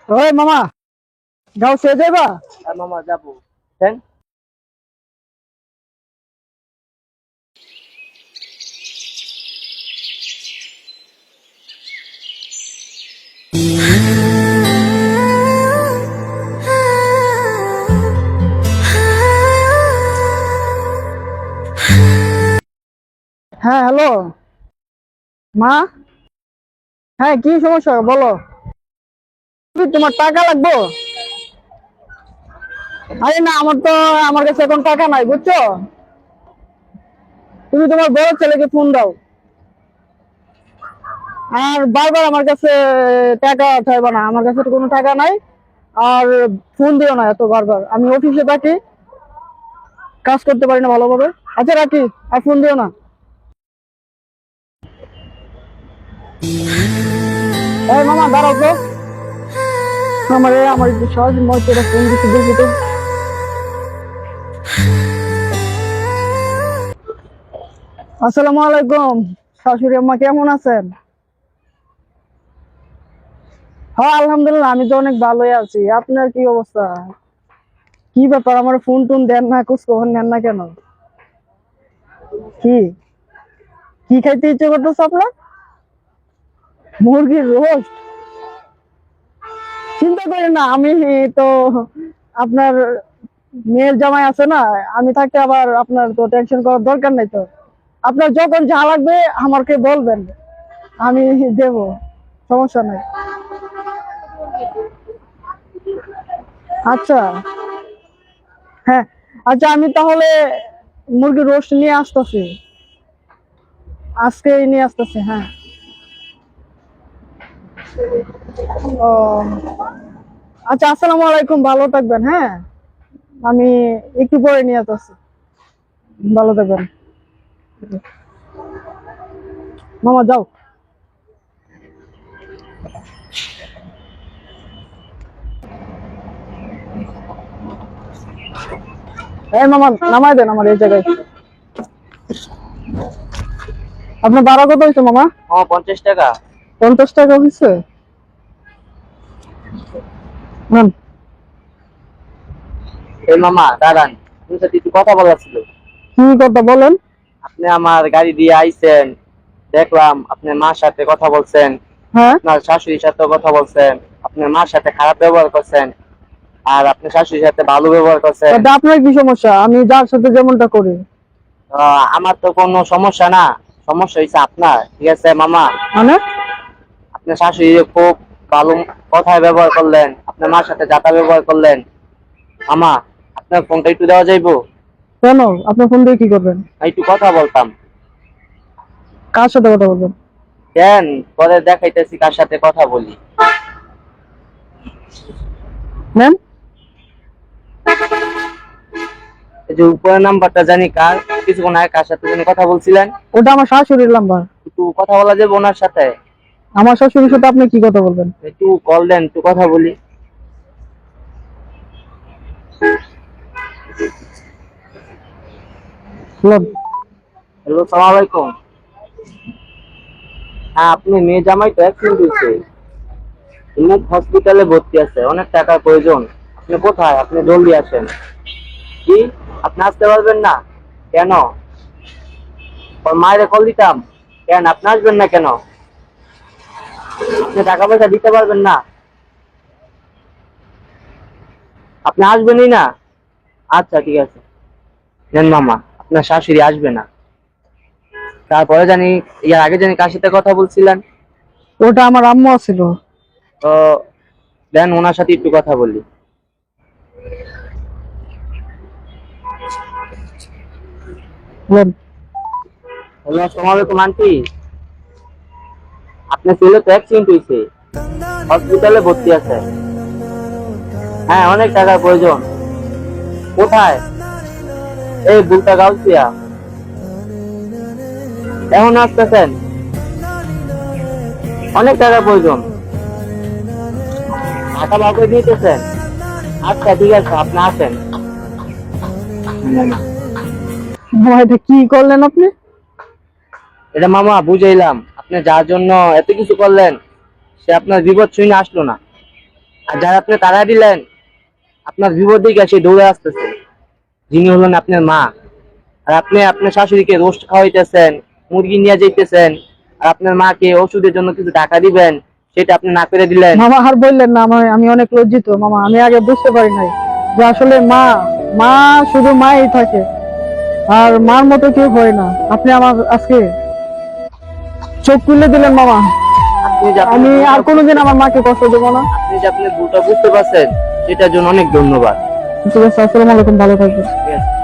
ওই মামা, গাঁও সে যাইবা? হ্যাঁ মামা যাবো। দেন হ্যাঁ হ্যালো মা। হ্যাঁ কি সমস্যা বলো। তোমার টাকা লাগবে? আরে না, আমার কাছে এখন টাকা নাই বুঝছো। তুমি তোমার বড় ছেলেকে ফোন দাও। আর বারবার আমার কাছে টাকা চাইবা না, আমার কাছে তো কোনো টাকা নাই। আর ফোন দিও না এত বারবার, আমি অফিসে থাকি, কাজ করতে পারি না ভালোভাবে। আচ্ছা রাখি, আর ফোন দিও না। এই মামা দাঁড়াও তো। আমার একটু সহজ মনে ফোন দিতে দেখি তো। আসসালামু আলাইকুম শাশুড়ি আম্মা, কেমন আছেন? হ্যাঁ আলহামদুলিল্লাহ, আমি তো অনেক ভালোই আছি। আপনার কি অবস্থা? কি ব্যাপার, আমার ফোন টোন দেন না, খোঁজ খবর নেন না কেন? কি কি খাইতে ইচ্ছে করতেছে আপনার? মুরগির রোস্ট? চিন্তা করেন না, আমি তো আপনার মেয়ের জামাই আছে না, আমি থাকতে আবার আপনার তো টেনশন করার দরকার নাই তো। আপনার যখন যা লাগবে আমাকে বলবেন, আমি দেব, সমস্যা নাই। আচ্ছা হ্যাঁ, আচ্ছা আমি তাহলে মুরগির রোস্ট নিয়ে আসতেছি, আজকেই নিয়ে আসতেছি। হ্যাঁ ও আচ্ছা, আসসালামু আলাইকুম, ভালো থাকবেন। হ্যাঁ আমি একটু পরে নিয়ে আসতেছি, ভালো থাকবেন। মামা যাও। এই মামা নামাই দেন আমার এই জায়গায়। আপনার ভাড়া কত হয়েছে মামা? 50 টাকা। 50 টাকা হয়েছে? নেন। এই মামা দাঁড়ান, আপনার সাথে একটু কথা বলার ছিল। কি কথা বলেন? আপনি আমার গাড়ি দিয়ে আইছেন, দেখলাম আপনার মার সাথে কথা বলছেন, হ্যাঁ আপনার শাশুড়ির সাথে কথা বলছেন, আপনার মার সাথে খারাপ ব্যবহার করছেন, আর আপনার শাশুড়ির সাথে ভালো ব্যবহার করছেন। এটা আপনার কি সমস্যা? আমি যার সাথে যেমনটা করি। আমার তো কোনো সমস্যা না, সমস্যা হয়েছে আপনার। ঠিক আছে মামা, মানে? আপনার শাশুড়ি খুব ভালো কথায় ব্যবহার করলেন, আপনার মার সাথে যাতা ব্যবহার করলেন। মামা, আপনার ফোনটা একটু দেওয়া যাইবো? কেন, আপনার ফোন দিয়ে কি করবেন? একটু কথা বলতাম। কার সাথে কথা বলবেন? দেন, পরে দেখাইতেছি কার সাথে কথা বলি। নেন। এই যে উপরের নাম্বারটা জানি কার, কিছুক্ষণ আগে কার সাথে জানি কথা বলছিলেন। ওটা আমার শাশুড়ির নাম্বার। একটু কথা বলা যাবে ওনার সাথে? আমার শাশুড়ির সাথে আপনি কি কথা বলবেন? একটু কল দেন, একটু কথা বলি। বলুন। হ্যালো, সালাম আলাইকুম। হ্যাঁ, আপনি মেয়ে জামাই তো অ্যাক্সিডেন্ট হয়েছে, মুখ হসপিটালে ভর্তি আছে, অনেক টাকার প্রয়োজন। আপনি কোথায়? আপনি জলদি আসেন। কি, আপনি আসতে পারবেন না কেন? ওর মায়ের কল দিতাম। কেন আপনি আসবেন না কেন? আপনি টাকা পয়সা দিতে পারবেন না? আপনি আসবেনই না? আচ্ছা ঠিক আছে। নেন মামা, আপনার শাশুড়ি আসবে না। তারপরে জানি, ইয়ার আগে জানি কার সাথে কথা বলছিলেন। ওটা আমার আম্মু ছিল। তো দেন ওনার সাথে একটু কথা বলি। বলুন। হ্যালো, আসসালামু আলাইকুম আন্টি। আপনার ছেলে তো অ্যাক্সিডেন্ট হয়েছে, হসপিটালে ভর্তি আছে। হ্যাঁ, অনেক টাকার প্রয়োজন। কোথায়? এই বুলতা গাউসিয়া। এখন আসতেছেন? অনেক টাকার প্রয়োজন, টাকা বাকি দিতেছেন। আচ্ছা ঠিক আছে, আপনি আসেন। মামা এটা কি করলেন আপনি? এটা মামা বুঝাইলাম, আপনি যার জন্য এত কিছু করলেন সে আপনার বিপদ শুনে আসলো না, আর যারা আপনি তাড়া দিলেন আপনার বিপদ দিকে সে দৌড়ে আসতেছে, যিনি হলেন আপনার মা। আর আপনি আপনার শাশুড়িকে রোস্ট খাওয়াইতেছেন, মুরগি নিয়ে যাইতেছেন, আর আপনার মাকে ওষুধের জন্য কিছু টাকা দিবেন, সেটা আপনি না করে দিলেন। মামা আর বললেন না, আমি অনেক লজ্জিত মামা। আমি আগে বুঝতে পারি নাই যে আসলে মা মা শুধু মাই থাকে, আর মার মতো কেউ হয় না। আপনি আমার আজকে চোখ খুলে দিলেন মামা। আপনি যে আমি আপনার আর কোনোদিন আমার মাকে কষ্ট দেবো না। আপনি যে আপনার ভুলটা বুঝতে পারছেন সেটার জন্য অনেক ধন্যবাদ। ঠিক আছে, আসসালামু আলাইকুম, ভালো থাকবেন। ঠিক আছে।